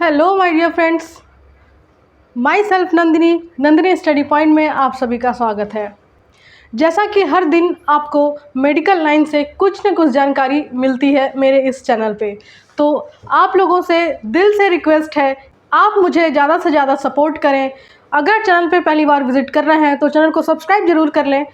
Hello my dear friends, myself Nandini study point में आप सभी का स्वागत है। जैसा कि हर दिन आपको मेडिकल लाइन से कुछ न कुछ जानकारी मिलती है मेरे इस चैनल पे, तो आप लोगों से दिल से रिक्वेस्ट है, आप मुझे ज़्यादा से ज़्यादा सपोर्ट करें। अगर चैनल पे पहली बार विजिट कर रहे हैं तो चैनल को सब्सक्राइब ज़रूर कर लें।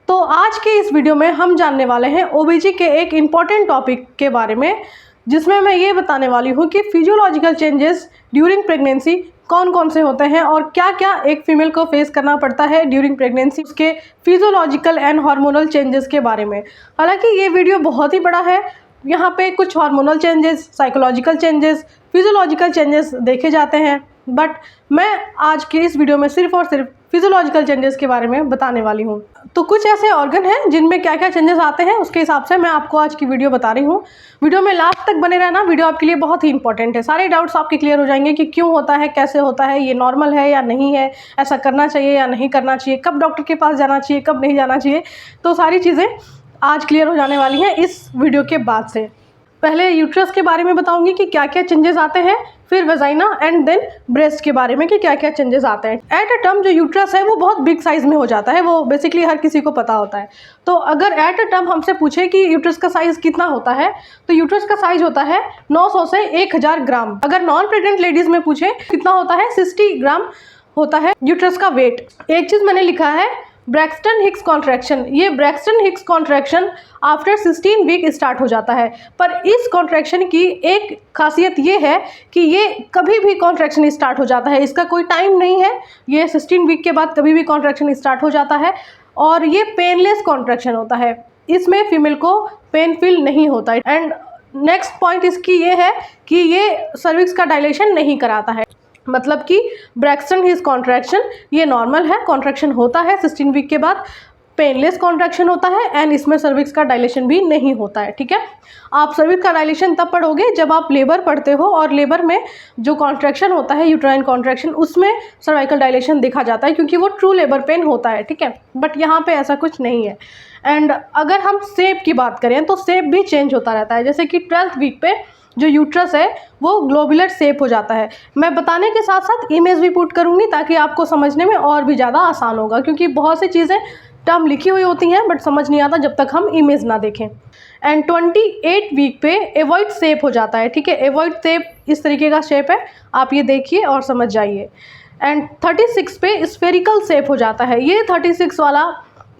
तो आज के इस वीडियो में हम जानने वाले हैं ओबीजी के एक इम्पॉर्टेंट टॉपिक के बारे में, जिसमें मैं ये बताने वाली हूँ कि फिजियोलॉजिकल चेंजेस ड्यूरिंग प्रेगनेंसी कौन कौन से होते हैं और क्या क्या एक फीमेल को फेस करना पड़ता है ड्यूरिंग प्रेगनेंसी, उसके फिजियोलॉजिकल एंड हार्मोनल चेंजेस के बारे में। हालांकि ये वीडियो बहुत ही बड़ा है, यहाँ पे कुछ hormonal changes, psychological changes, physiological changes देखे जाते हैं, बट मैं आज के इस वीडियो में सिर्फ और सिर्फ फिजियोलॉजिकल चेंजेस के बारे में बताने वाली हूँ। तो कुछ ऐसे ऑर्गन हैं जिनमें क्या क्या चेंजेस आते हैं, उसके हिसाब से मैं आपको आज की वीडियो बता रही हूँ। वीडियो में लास्ट तक बने रहना, वीडियो आपके लिए बहुत ही इंपॉर्टेंट है। सारे डाउट्स आपके क्लियर हो जाएंगे कि क्यों होता है, कैसे होता है, ये नॉर्मल है या नहीं है, ऐसा करना चाहिए या नहीं करना चाहिए, कब डॉक्टर के पास जाना चाहिए, कब नहीं जाना चाहिए। तो सारी चीज़ें आज क्लियर हो जाने वाली हैं इस वीडियो के बाद से। पहले यूट्रस के बारे में बताऊंगी कि क्या क्या चेंजेस आते हैं, फिर वेजाइना एंड देन ब्रेस्ट के बारे में कि क्या क्या चेंजेस आते हैं। एट अ टर्म जो यूट्रस है वो बहुत बिग साइज़ में हो जाता है, वो बेसिकली हर किसी को पता होता है। तो अगर एट अ टर्म हमसे पूछे कि यूट्रस का साइज़ कितना होता है, तो यूट्रस का साइज़ होता है 900 से 1000 ग्राम। अगर नॉन प्रेग्नेंट लेडीज़ में पूछे कितना होता है, 60 ग्राम होता है यूट्रस का वेट। एक चीज़ मैंने लिखा है ब्रैक्सटन हिक्स कॉन्ट्रैक्शन। ये Braxton Hicks contraction after 16 week start हो जाता है, पर इस कॉन्ट्रैक्शन की एक खासियत ये है कि ये कभी भी कॉन्ट्रैक्शन स्टार्ट हो जाता है, इसका कोई टाइम नहीं है। ये 16 वीक के बाद कभी भी कॉन्ट्रैक्शन स्टार्ट हो जाता है और ये पेनलेस कॉन्ट्रैक्शन होता है, इसमें फीमेल को पेन फील नहीं होता है। एंड नेक्स्ट पॉइंट इसकी ये है कि ये सर्विक्स का डायलेशन नहीं कराता है, मतलब कि ब्रैक्सटन हिक्स कॉन्ट्रैक्शन ये नॉर्मल है, कॉन्ट्रैक्शन होता है 16 वीक के बाद, पेनलेस कॉन्ट्रैक्शन होता है एंड इसमें सर्विक्स का डायलेशन भी नहीं होता है। ठीक है, आप सर्विक्स का डायलेशन तब पढ़ोगे जब आप लेबर पढ़ते हो, और लेबर में जो कॉन्ट्रैक्शन होता है यूट्राइन कॉन्ट्रैक्शन, उसमें सर्वाइकल डायलेशन देखा जाता है क्योंकि वो ट्रू लेबर पेन होता है। ठीक है, बट यहाँ पे ऐसा कुछ नहीं है। एंड अगर हम शेप की बात करें तो शेप भी चेंज होता रहता है, जैसे कि 12th वीक पे जो यूट्रस है वो ग्लोबुलर शेप हो जाता है। मैं बताने के साथ साथ इमेज भी पुट करूँगी ताकि आपको समझने में और भी ज़्यादा आसान होगा, क्योंकि बहुत सी चीज़ें टर्म लिखी हुई होती हैं बट समझ नहीं आता जब तक हम इमेज ना देखें। एंड 28 वीक पे एवॉइड शेप हो जाता है। ठीक है, एवॉइड शेप इस तरीके का शेप है, आप ये देखिए और समझ जाइए। एंड 36 पे स्फेरिकल शेप हो जाता है। ये 36 वाला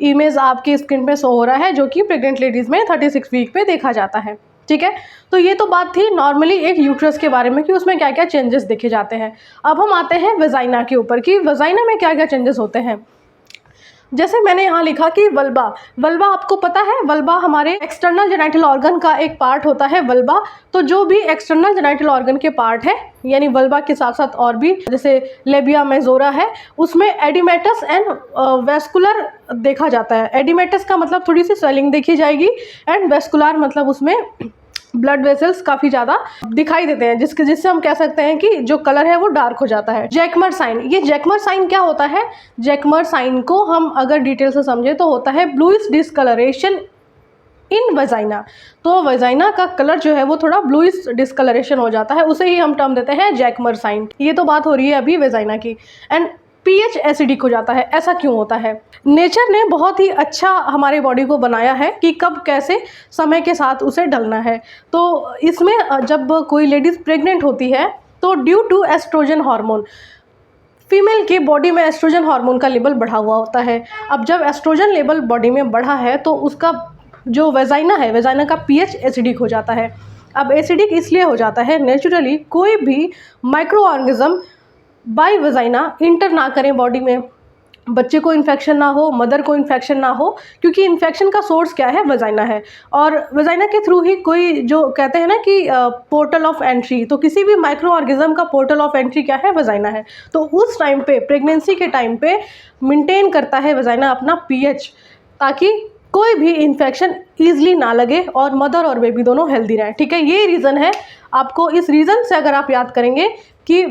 इमेज आपकी स्क्रीन पे शो हो रहा है, जो कि प्रेग्नेंट लेडीज़ में 36 वीक पे देखा जाता है। ठीक है, तो ये तो बात थी नॉर्मली एक यूट्रस के बारे में कि उसमें क्या क्या चेंजेस देखे जाते हैं। अब हम आते हैं वेजाइना के ऊपर कि वेजाइना में क्या क्या चेंजेस होते हैं। जैसे मैंने यहाँ लिखा कि वल्वा आपको पता है, वल्वा हमारे एक्सटर्नल जेनाइटल ऑर्गन का एक पार्ट होता है वल्वा। तो जो भी एक्सटर्नल जेनाइटल ऑर्गन के पार्ट है, यानी वल्वा के साथ साथ और भी जैसे लेबिया मेजोरा है, उसमें एडिमेटस एंड वेस्कुलर देखा जाता है। एडिमेटस का मतलब थोड़ी सी स्वेलिंग देखी जाएगी, एंड वेस्कुलर मतलब उसमें ब्लड वेसल्स काफ़ी ज़्यादा दिखाई देते हैं, जिससे हम कह सकते हैं कि जो कलर है वो डार्क हो जाता है। जैकमर साइन, ये जैकमर साइन क्या होता है? जैकमर साइन को हम अगर डिटेल से समझे तो होता है ब्लूइश डिस्कलरेशन इन वेजाइना। तो वेजाइना का कलर जो है वो थोड़ा ब्लूइश डिस्कलरेशन हो जाता है, उसे ही हम टर्म देते हैं जैकमर साइन। ये तो बात हो रही है अभी वेजाइना की। एंड पीएच एसिडिक हो जाता है, ऐसा क्यों होता है? नेचर ने बहुत ही अच्छा हमारे बॉडी को बनाया है कि कब कैसे समय के साथ उसे ढलना है। तो इसमें जब कोई लेडीज़ प्रेग्नेंट होती है तो due to estrogen hormone, female की बॉडी में एस्ट्रोजन हार्मोन का लेवल बढ़ा हुआ होता है। अब जब एस्ट्रोजन लेवल बॉडी में बढ़ा है तो उसका जो वेजाइना है, वेजाइना का पीएच एसिडिक हो जाता है। अब एसिडिक इसलिए हो जाता है, नेचुरली कोई भी micro organism by vagina inter ना करें बॉडी में, बच्चे को इन्फेक्शन ना हो, मदर को इन्फेक्शन ना हो, क्योंकि इन्फेक्शन का सोर्स क्या है? वेजाइना है। और वेजाइना के थ्रू ही कोई जो कहते हैं ना कि पोर्टल ऑफ एंट्री, तो किसी भी माइक्रो ऑर्गेनिज्म का पोर्टल ऑफ एंट्री क्या है? वेजाइना है। तो उस टाइम पे, प्रेगनेंसी के टाइम पे मेंटेन करता है वेजाइना अपना पीएच, ताकि कोई भी इन्फेक्शन ईजिली ना लगे और मदर और बेबी दोनों हेल्दी रहें। ठीक है, ये रीज़न है। आपको इस रीज़न से अगर आप याद करेंगे कि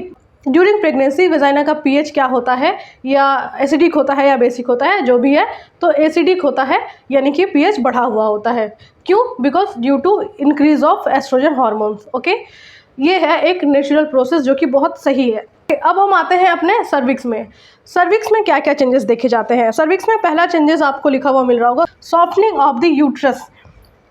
ड्यूरिंग प्रेगनेंसी वेजाइना का पीएच क्या होता है, या एसिडिक होता है या बेसिक होता है, जो भी है, तो एसिडिक होता है, यानी कि पीएच बढ़ा हुआ होता है। क्यों? Because due to increase of estrogen hormones. Okay, ये है एक नेचुरल प्रोसेस जो कि बहुत सही है। अब हम आते हैं अपने सर्विक्स में। सर्विक्स में क्या क्या चेंजेस देखे जाते हैं। सर्विक्स में पहला चेंजेस आपको लिखा हुआ मिल रहा होगा, सॉफ्टनिंग ऑफ द यूट्रस।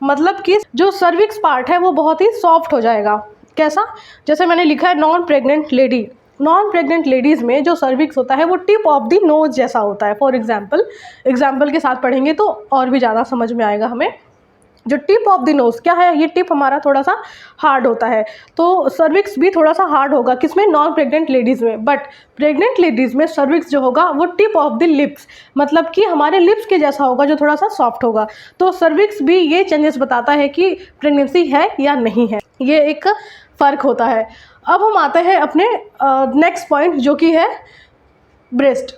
मतलब कि जो सर्विक्स पार्ट है वो बहुत ही सॉफ्ट हो जाएगा। कैसा? जैसे मैंने लिखा है non pregnant lady. Non pregnant ladies में जो सर्विक्स होता है वो टिप ऑफ द नोज जैसा होता है। फॉर एग्जाम्पल के साथ पढ़ेंगे तो और भी ज़्यादा समझ में आएगा हमें। जो टिप ऑफ द नोज क्या है, ये टिप हमारा थोड़ा सा हार्ड होता है, तो सर्विक्स भी थोड़ा सा हार्ड होगा। किसमें? नॉन प्रेग्नेंट लेडीज़ में। बट प्रेग्नेंट लेडीज़ में सर्विक्स जो होगा वो टिप ऑफ द लिप्स, मतलब कि हमारे लिप्स के जैसा होगा, जो थोड़ा सा सॉफ्ट होगा। तो सर्विक्स भी ये चेंजेस बताता है कि प्रेगनेंसी है या नहीं है, ये एक फ़र्क होता है। अब हम आते हैं अपने नेक्स्ट पॉइंट जो कि है ब्रेस्ट।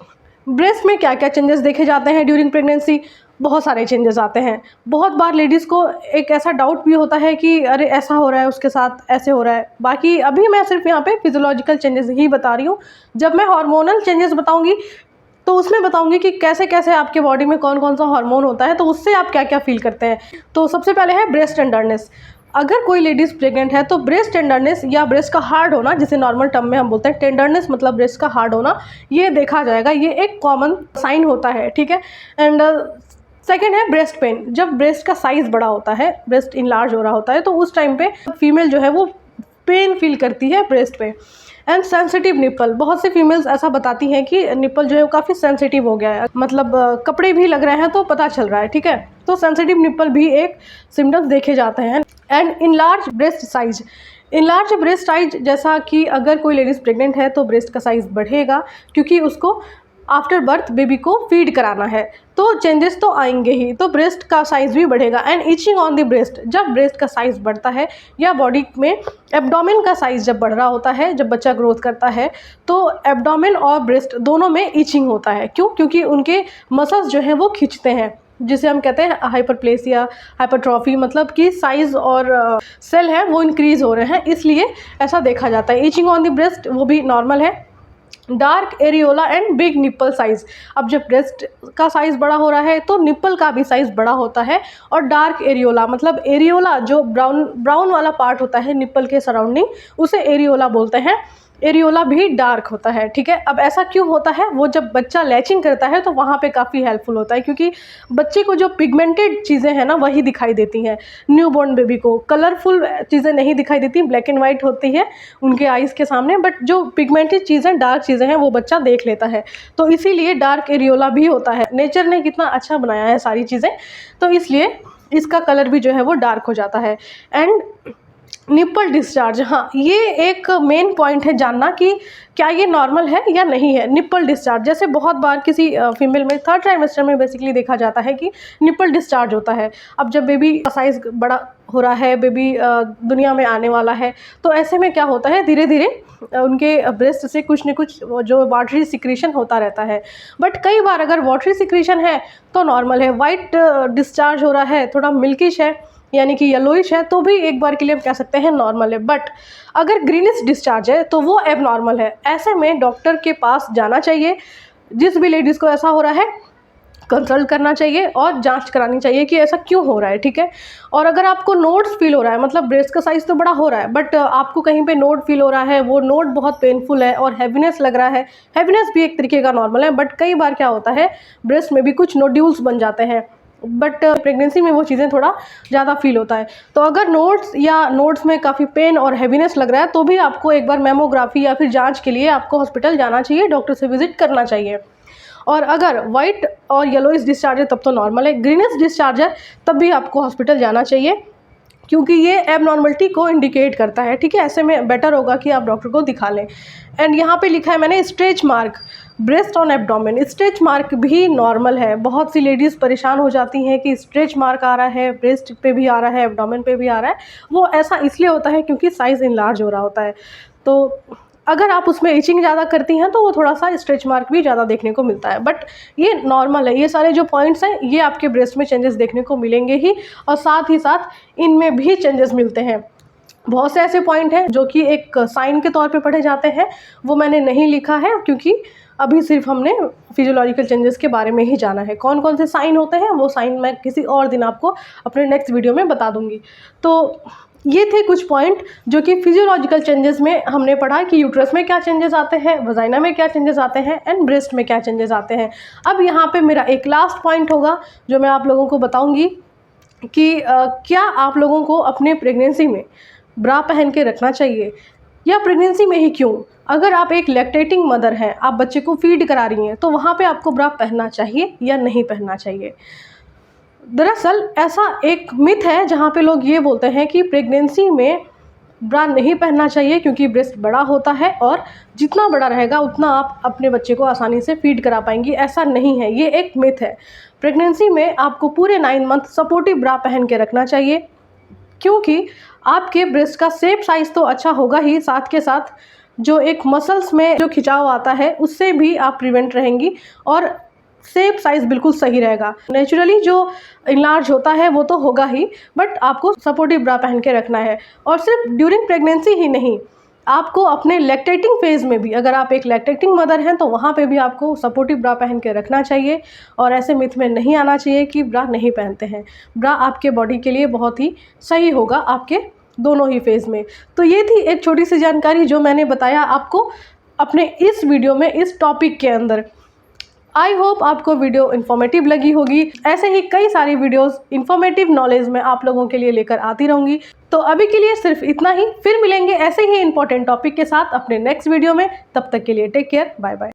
ब्रेस्ट में क्या क्या चेंजेस देखे जाते हैं ड्यूरिंग प्रेगनेंसी? बहुत सारे चेंजेस आते हैं। बहुत बार लेडीज़ को एक ऐसा डाउट भी होता है कि अरे ऐसा हो रहा है, उसके साथ ऐसे हो रहा है। बाकी अभी मैं सिर्फ यहाँ पे फिजियोलॉजिकल चेंजेस ही बता रही हूँ। जब मैं हार्मोनल चेंजेस बताऊँगी तो उसमें बताऊँगी कि कैसे कैसे आपके बॉडी में कौन कौन सा हार्मोन होता है, तो उससे आप क्या क्या फील करते हैं। तो सबसे पहले है ब्रेस्ट टेंडरनेस। अगर कोई लेडीज़ प्रेग्नेंट है तो ब्रेस्ट टेंडरनेस या ब्रेस्ट का हार्ड होना, जिसे नॉर्मल टर्म में हम बोलते हैं टेंडरनेस मतलब ब्रेस्ट का हार्ड होना, ये देखा जाएगा। ये एक कॉमन साइन होता है, ठीक है। एंड सेकेंड है ब्रेस्ट पेन। जब ब्रेस्ट का साइज़ बड़ा होता है, ब्रेस्ट इनलार्ज हो रहा होता है, तो उस टाइम पे फीमेल जो है वो पेन फील करती है ब्रेस्ट पे। And sensitive nipple. बहुत सी फीमेल्स ऐसा बताती हैं कि निप्पल जो है वो काफ़ी सेंसिटिव हो गया है, मतलब कपड़े भी लग रहे हैं तो पता चल रहा है, ठीक है। तो सेंसिटिव निप्पल भी एक सिम्टम्स देखे जाते हैं। And enlarge breast size. Enlarge breast size, जैसा कि अगर कोई लेडीज़ प्रेग्नेंट है तो ब्रेस्ट का साइज़ बढ़ेगा, क्योंकि उसको आफ्टर बर्थ बेबी को फीड कराना है, तो चेंजेस तो आएंगे ही, तो ब्रेस्ट का साइज़ भी बढ़ेगा। And itching on the breast. जब ब्रेस्ट का साइज़ बढ़ता है या बॉडी में एब्डोमेन का साइज़ जब बढ़ रहा होता है, जब बच्चा ग्रोथ करता है, तो एब्डोमेन और ब्रेस्ट दोनों में इचिंग होता है। क्यों? क्योंकि उनके मसल्स जो हैं वो खींचते हैं, जिसे हम कहते हैं हाइपरप्लेसिया, हाइपरट्रॉफी, मतलब कि साइज़ और सेल है वो इंक्रीज़ हो रहे हैं, इसलिए ऐसा देखा जाता है। इचिंग ऑन द ब्रेस्ट वो भी नॉर्मल है। Dark areola and big nipple size. अब जब ब्रेस्ट का साइज़ बड़ा हो रहा है तो निप्पल का भी साइज़ बड़ा होता है। और डार्क एरियोला, मतलब एरियोला जो ब्राउन वाला पार्ट होता है निप्पल के सराउंडिंग, उसे एरियोला बोलते हैं। एरियोला भी डार्क होता है, ठीक है। अब ऐसा क्यों होता है? वो जब बच्चा लैचिंग करता है तो वहाँ पे काफ़ी हेल्पफुल होता है, क्योंकि बच्चे को जो पिगमेंटेड चीज़ें हैं ना वही दिखाई देती हैं। न्यूबॉर्न बेबी को कलरफुल चीज़ें नहीं दिखाई देती, ब्लैक एंड वाइट होती है उनके आइज़ के सामने, बट जो पिगमेंटेड चीज़ें, डार्क चीज़ें हैं वो बच्चा देख लेता है, तो इसीलिए डार्क एरियोला भी होता है। नेचर ने कितना अच्छा बनाया है सारी चीज़ें, तो इसलिए इसका कलर भी जो है वो डार्क हो जाता है। एंड निप्पल डिस्चार्ज, हाँ ये एक मेन पॉइंट है जानना कि क्या ये नॉर्मल है या नहीं है। निप्पल डिस्चार्ज, जैसे बहुत बार किसी फीमेल में थर्ड ट्राइमेस्टर में बेसिकली देखा जाता है कि निप्पल डिस्चार्ज होता है। अब जब बेबी का साइज़ बड़ा हो रहा है, बेबी दुनिया में आने वाला है, तो ऐसे में क्या होता है, धीरे धीरे उनके ब्रेस्ट से कुछ न कुछ जो वाटरी सिक्रीशन होता रहता है। बट कई बार अगर वाटरी सिक्रीशन है तो नॉर्मल है। वाइट डिस्चार्ज हो रहा है, थोड़ा मिल्किश है यानी कि येलोइश है, तो भी एक बार के लिए हम कह सकते हैं नॉर्मल है। बट अगर ग्रीनिश डिस्चार्ज है तो वो एब नॉर्मल है। ऐसे में डॉक्टर के पास जाना चाहिए। जिस भी लेडीज़ को ऐसा हो रहा है कंसल्ट करना चाहिए और जांच करानी चाहिए कि ऐसा क्यों हो रहा है, ठीक है। और अगर आपको नोड्स फील हो रहा है, मतलब ब्रेस्ट का साइज़ तो बड़ा हो रहा है बट आपको कहीं पे नोड फील हो रहा है, वो नोड बहुत पेनफुल है और हैवीनेस लग रहा है, हैवीनेस भी एक तरीके का नॉर्मल है। बट कई बार क्या होता है, ब्रेस्ट में भी कुछ नोड्यूल्स बन जाते हैं, बट प्रेगनेंसी में वो चीज़ें थोड़ा ज़्यादा फील होता है। तो अगर नोड्स में काफ़ी पेन और हैवीनेस लग रहा है तो भी आपको एक बार मेमोग्राफी या फिर जांच के लिए आपको हॉस्पिटल जाना चाहिए, डॉक्टर से विजिट करना चाहिए। और अगर वाइट और येलोइश डिस्चार्ज है तब तो नॉर्मल है, ग्रीनिश डिस्चार्ज है तब भी आपको हॉस्पिटल जाना चाहिए, क्योंकि ये एबनॉर्मलिटी को इंडिकेट करता है, ठीक है। ऐसे में बेटर होगा कि आप डॉक्टर को दिखा लें। एंड यहाँ पे लिखा है मैंने stretch mark breast on abdomen. Stretch mark भी नॉर्मल है। बहुत सी लेडीज़ परेशान हो जाती हैं कि स्ट्रेच मार्क आ रहा है, ब्रेस्ट पे भी आ रहा है, एब्डोमेन पे भी आ रहा है। वो ऐसा इसलिए होता है क्योंकि साइज़ इनलार्ज हो रहा होता है। तो अगर आप उसमें इचिंग ज़्यादा करती हैं तो वो थोड़ा सा स्ट्रेच मार्क भी ज़्यादा देखने को मिलता है, बट ये नॉर्मल है। ये सारे जो पॉइंट्स हैं ये आपके ब्रेस्ट में चेंजेस देखने को मिलेंगे ही, और साथ ही साथ इनमें भी चेंजेस मिलते हैं। बहुत से ऐसे पॉइंट हैं जो कि एक साइन के तौर पे पढ़े जाते हैं, वो मैंने नहीं लिखा है क्योंकि अभी सिर्फ हमने फिजियोलॉजिकल चेंजेस के बारे में ही जाना है। कौन कौन से साइन होते हैं वो साइन मैं किसी और दिन आपको अपने नेक्स्ट वीडियो में बता दूंगी। तो ये थे कुछ पॉइंट जो कि फिजियोलॉजिकल चेंजेस में हमने पढ़ा कि यूट्रस में क्या चेंजेस आते हैं, वजाइना में क्या चेंजेस आते हैं एंड ब्रेस्ट में क्या चेंजेस आते हैं। अब यहाँ पे मेरा एक लास्ट पॉइंट होगा जो मैं आप लोगों को बताऊंगी कि क्या आप लोगों को अपने प्रेगनेंसी में ब्रा पहन के रखना चाहिए, या प्रेगनेंसी में ही क्यों। अगर आप एक लैक्टेटिंग मदर हैं, आप बच्चे को फीड करा रही हैं, तो वहाँ पे आपको ब्रा पहनना चाहिए या नहीं पहनना चाहिए। दरअसल ऐसा एक मिथ है जहाँ पे लोग ये बोलते हैं कि प्रेगनेंसी में ब्रा नहीं पहनना चाहिए क्योंकि ब्रेस्ट बड़ा होता है और जितना बड़ा रहेगा उतना आप अपने बच्चे को आसानी से फीड करा पाएंगी। ऐसा नहीं है, ये एक मिथ है। प्रेगनेंसी में आपको पूरे 9 मंथ सपोर्टिव ब्रा पहन के रखना चाहिए, क्योंकि आपके ब्रेस्ट का शेप साइज़ तो अच्छा होगा ही, साथ के साथ जो एक मसल्स में जो खिंचाव आता है उससे भी आप प्रिवेंट रहेंगी और शेप साइज़ बिल्कुल सही रहेगा। नेचुरली जो इनलार्ज होता है वो तो होगा ही, बट आपको सपोर्टिव ब्रा पहन के रखना है। और सिर्फ ड्यूरिंग प्रेगनेंसी ही नहीं, आपको अपने लैक्टेटिंग फेज़ में भी, अगर आप एक लैक्टेटिंग मदर हैं तो वहाँ पे भी आपको सपोर्टिव ब्रा पहन के रखना चाहिए। और ऐसे मिथ में नहीं आना चाहिए कि ब्रा नहीं पहनते हैं। ब्रा आपके बॉडी के लिए बहुत ही सही होगा आपके दोनों ही फेज़ में। तो ये थी एक छोटी सी जानकारी जो मैंने बताया आपको अपने इस वीडियो में, इस टॉपिक के अंदर। आई होप आपको वीडियो इन्फॉर्मेटिव लगी होगी। ऐसे ही कई सारी वीडियोस इन्फॉर्मेटिव नॉलेज में आप लोगों के लिए लेकर आती रहूँगी। तो अभी के लिए सिर्फ इतना ही, फिर मिलेंगे ऐसे ही इंपॉर्टेंट टॉपिक के साथ अपने नेक्स्ट वीडियो में। तब तक के लिए टेक केयर, बाय बाय।